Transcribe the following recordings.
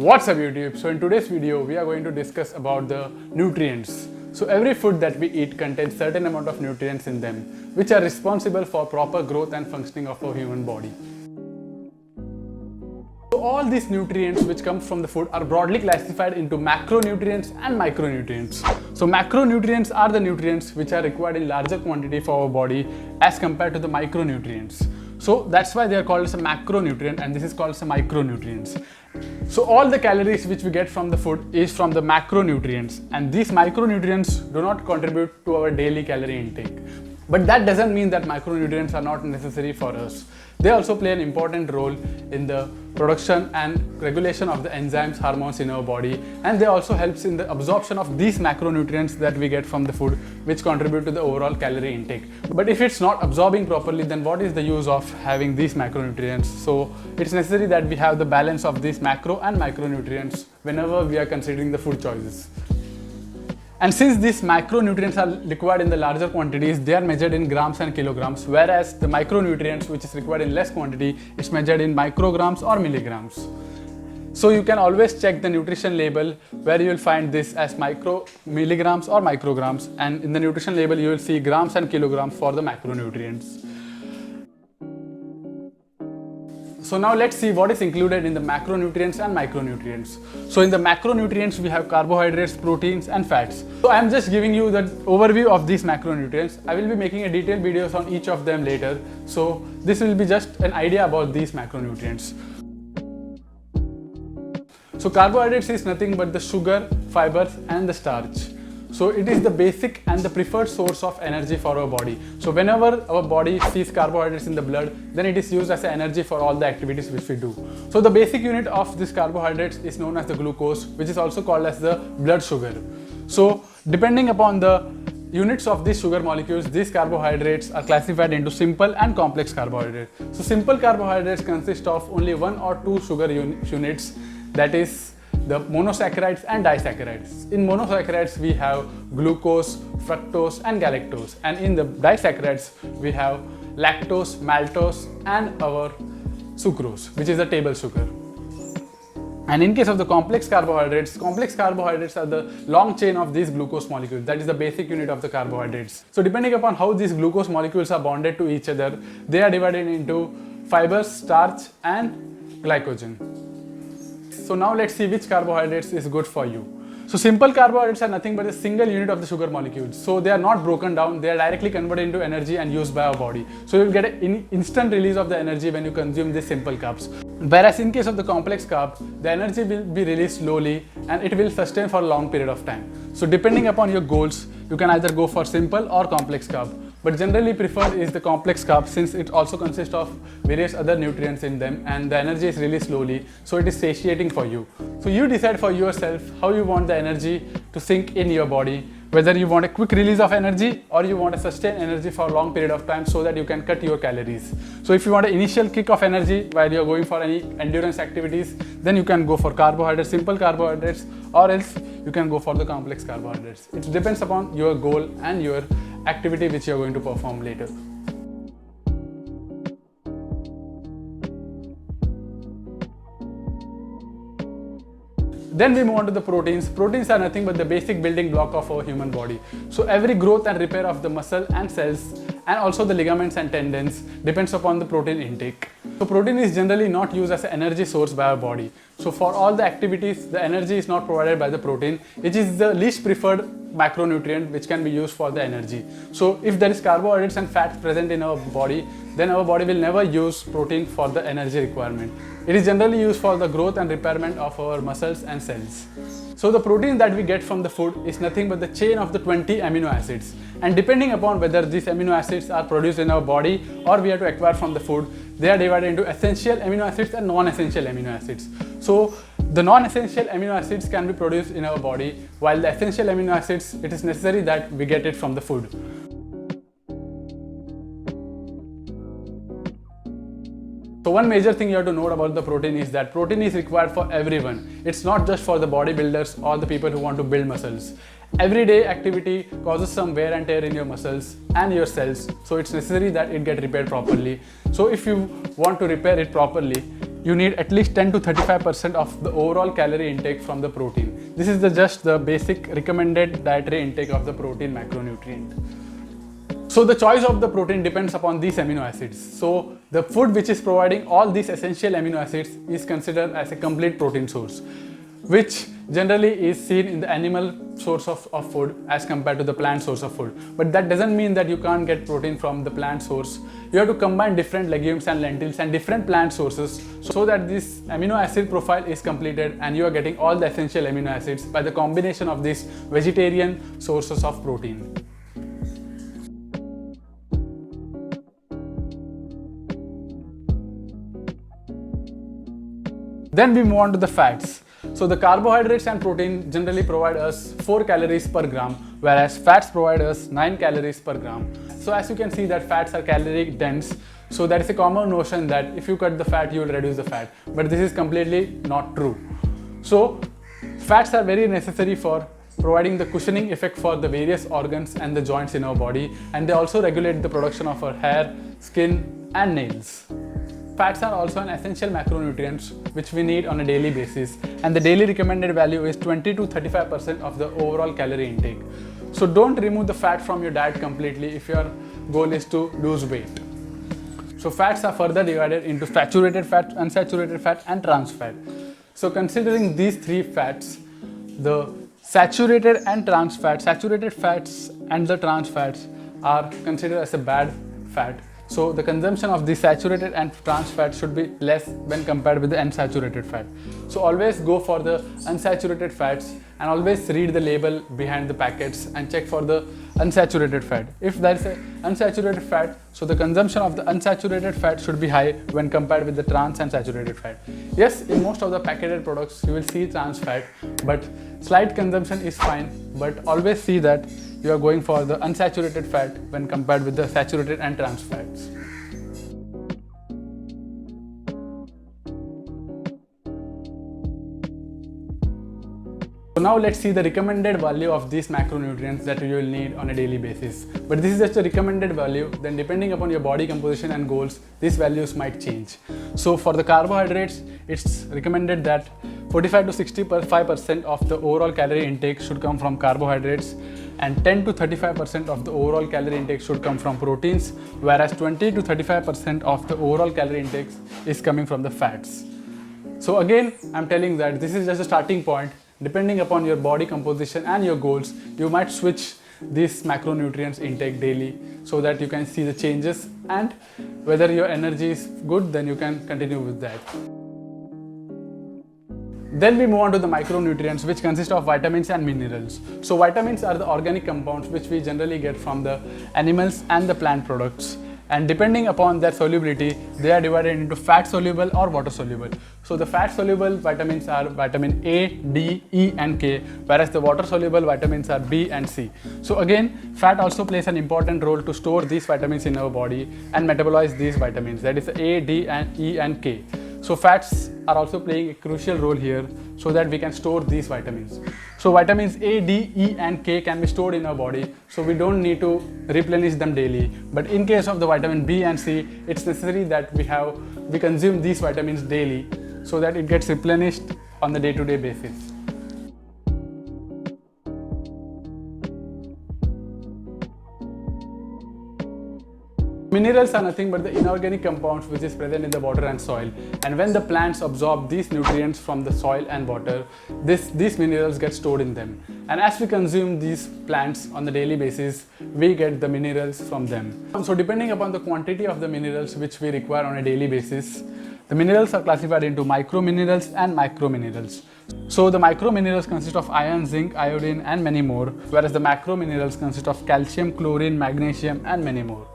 What's up YouTube? So in today's video we are going to discuss about the nutrients. So every food that we eat contains certain amount of nutrients in them which are responsible for proper growth and functioning of our human body. So all these nutrients which come from the food are broadly classified into macronutrients and micronutrients. So macronutrients are the nutrients which are required in larger quantity for our body as compared to the micronutrients. So that's why they are called as a macronutrient and this is called as a micronutrients. So all the calories which we get from the food is from the macronutrients, and these micronutrients do not contribute to our daily calorie intake. But that doesn't mean that micronutrients are not necessary for us. They also play an important role in the production and regulation of the enzymes, hormones in our body, and they also helps in the absorption of these macronutrients that we get from the food which contribute to the overall calorie intake. But if it's not absorbing properly, then what is the use of having these macronutrients? So it's necessary that we have the balance of these macro and micronutrients whenever we are considering the food choices. And since these macronutrients are required in the larger quantities, they are measured in grams and kilograms, whereas the micronutrients which is required in less quantity is measured in micrograms or milligrams. So you can always check the nutrition label where you will find this as milligrams or micrograms, and in the nutrition label you will see grams and kilograms for the macronutrients. So now let's see what is included in the macronutrients and micronutrients. So in the macronutrients we have carbohydrates, proteins and fats. So I am just giving you the overview of these macronutrients. I will be making a detailed videos on each of them later. So this will be just an idea about these macronutrients. So carbohydrates is nothing but the sugar, fibers and the starch. So it is the basic and the preferred source of energy for our body. So whenever our body sees carbohydrates in the blood, then it is used as energy for all the activities which we do. So the basic unit of this carbohydrates is known as the glucose, which is also called as the blood sugar. So depending upon the units of these sugar molecules, these carbohydrates are classified into simple and complex carbohydrates. So simple carbohydrates consist of only one or two sugar units, that is the monosaccharides and disaccharides. In monosaccharides we have glucose, fructose and galactose, and in the disaccharides we have lactose, maltose and our sucrose, which is the table sugar. And in case of the complex carbohydrates are the long chain of these glucose molecules, that is the basic unit of the carbohydrates. So depending upon how these glucose molecules are bonded to each other, they are divided into fibers, starch and glycogen. So now let's see which carbohydrates is good for you. So simple carbohydrates are nothing but a single unit of the sugar molecules. So they are not broken down, they are directly converted into energy and used by our body. So you will get an instant release of the energy when you consume these simple carbs. Whereas in case of the complex carb, the energy will be released slowly and it will sustain for a long period of time. So depending upon your goals, you can either go for simple or complex carb. But generally preferred is the complex carb, since it also consists of various other nutrients in them and the energy is released slowly, so it is satiating for you. So you decide for yourself how you want the energy to sink in your body, whether you want a quick release of energy or you want to sustain energy for a long period of time so that you can cut your calories. So if you want an initial kick of energy while you are going for any endurance activities, then you can go for carbohydrates, simple carbohydrates, or else you can go for the complex carbohydrates. It depends upon your goal and your activity which you are going to perform later. Then we move on to the proteins. Proteins are nothing but the basic building block of our human body. So every growth and repair of the muscle and cells and also the ligaments and tendons depends upon the protein intake. So protein is generally not used as an energy source by our body. So for all the activities, the energy is not provided by the protein, which is the least preferred macronutrient which can be used for the energy. So if there is carbohydrates and fats present in our body, then our body will never use protein for the energy requirement. It is generally used for the growth and repairment of our muscles and cells. So the protein that we get from the food is nothing but the chain of the 20 amino acids. And depending upon whether these amino acids are produced in our body or we have to acquire from the food, they are divided into essential amino acids and non-essential amino acids. So the non-essential amino acids can be produced in our body, while the essential amino acids, it is necessary that we get it from the food. So one major thing you have to note about the protein is that protein is required for everyone. It's not just for the bodybuilders or the people who want to build muscles. Everyday activity causes some wear and tear in your muscles and your cells, so it's necessary that it get repaired properly. So if you want to repair it properly, you need at least 10 to 35% of the overall calorie intake from the protein. This is just the basic recommended dietary intake of the protein macronutrient. So the choice of the protein depends upon these amino acids. So the food which is providing all these essential amino acids is considered as a complete protein source, which generally is seen in the animal source of food as compared to the plant source of food. But that doesn't mean that you can't get protein from the plant source. You have to combine different legumes and lentils and different plant sources so that this amino acid profile is completed and you are getting all the essential amino acids by the combination of these vegetarian sources of protein. Then we move on to the fats. So the carbohydrates and protein generally provide us 4 calories per gram, whereas fats provide us 9 calories per gram. So as you can see that fats are calorie dense. So there is a common notion that if you cut the fat, you will reduce the fat. But this is completely not true. So fats are very necessary for providing the cushioning effect for the various organs and the joints in our body, and they also regulate the production of our hair, skin and nails. Fats are also an essential macronutrients which we need on a daily basis, and the daily recommended value is 20 to 35% of the overall calorie intake. So don't remove the fat from your diet completely if your goal is to lose weight. So fats are further divided into saturated fat, unsaturated fat and trans fat. So considering these 3 fats, the saturated and trans fat, saturated fats and the trans fats are considered as a bad fat. So the consumption of the saturated and trans fat should be less when compared with the unsaturated fat. So always go for the unsaturated fats and always read the label behind the packets and check for the unsaturated fat. If there is a unsaturated fat, so the consumption of the unsaturated fat should be high when compared with the trans and saturated fat. Yes, in most of the packaged products you will see trans fat, but slight consumption is fine, but always see that you are going for the unsaturated fat when compared with the saturated and trans fats. So now let's see the recommended value of these macronutrients that you will need on a daily basis. But this is just a recommended value, then depending upon your body composition and goals, these values might change. So for the carbohydrates, it's recommended that 45 to 65% of the overall calorie intake should come from carbohydrates, and 10 to 35% of the overall calorie intake should come from proteins, whereas 20 to 35% of the overall calorie intake is coming from the fats. So again, I'm telling that this is just a starting point. Depending upon your body composition and your goals, you might switch these macronutrients intake daily so that you can see the changes, and whether your energy is good, then you can continue with that. Then we move on to the micronutrients, which consist of vitamins and minerals. So vitamins are the organic compounds which we generally get from the animals and the plant products. And depending upon their solubility, they are divided into fat soluble or water soluble. So the fat soluble vitamins are vitamin A, D, E and K, whereas the water soluble vitamins are B and C. So again, fat also plays an important role to store these vitamins in our body and metabolize these vitamins, that is A, D and E and K. So fats are also playing a crucial role here so that we can store these vitamins. So vitamins A, D, E and K can be stored in our body, so we don't need to replenish them daily. But in case of the vitamin B and C, it's necessary that we consume these vitamins daily so that it gets replenished on the day-to-day basis. Minerals are nothing but the inorganic compounds which is present in the water and soil, and when the plants absorb these nutrients from the soil and water, these minerals get stored in them, and as we consume these plants on the daily basis, we get the minerals from them. So depending upon the quantity of the minerals which we require on a daily basis, the minerals are classified into microminerals and macrominerals. So the microminerals consist of iron, zinc, iodine and many more, whereas the macrominerals consist of calcium, chlorine, magnesium and many more.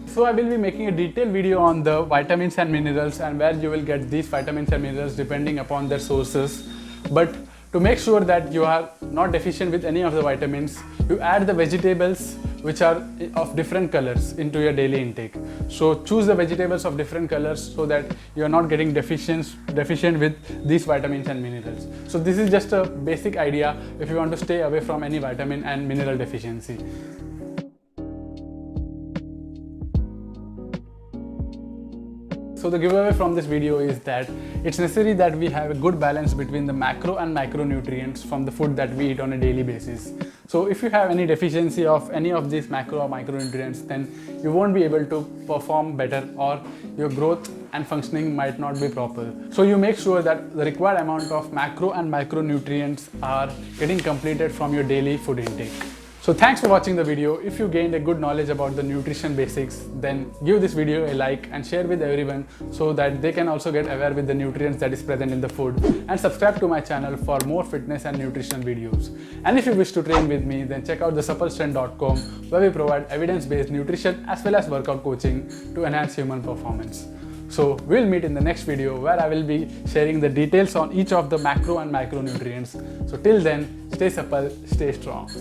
So I will be making a detailed video on the vitamins and minerals and where you will get these vitamins and minerals depending upon their sources. But to make sure that you are not deficient with any of the vitamins, you add the vegetables which are of different colors into your daily intake. So choose the vegetables of different colors so that you are not getting deficient with these vitamins and minerals. So this is just a basic idea if you want to stay away from any vitamin and mineral deficiency. So the giveaway from this video is that it's necessary that we have a good balance between the macro and micronutrients from the food that we eat on a daily basis. So if you have any deficiency of any of these macro or micronutrients, then you won't be able to perform better, or your growth and functioning might not be proper. So you make sure that the required amount of macro and micronutrients are getting completed from your daily food intake. So thanks for watching the video. If you gained a good knowledge about the nutrition basics, then give this video a like and share with everyone so that they can also get aware with the nutrients that is present in the food, and subscribe to my channel for more fitness and nutrition videos. And if you wish to train with me, then check out TheSuppleStrength.com, where we provide evidence-based nutrition as well as workout coaching to enhance human performance. So we'll meet in the next video where I will be sharing the details on each of the macro and micronutrients. So till then, stay supple, stay strong.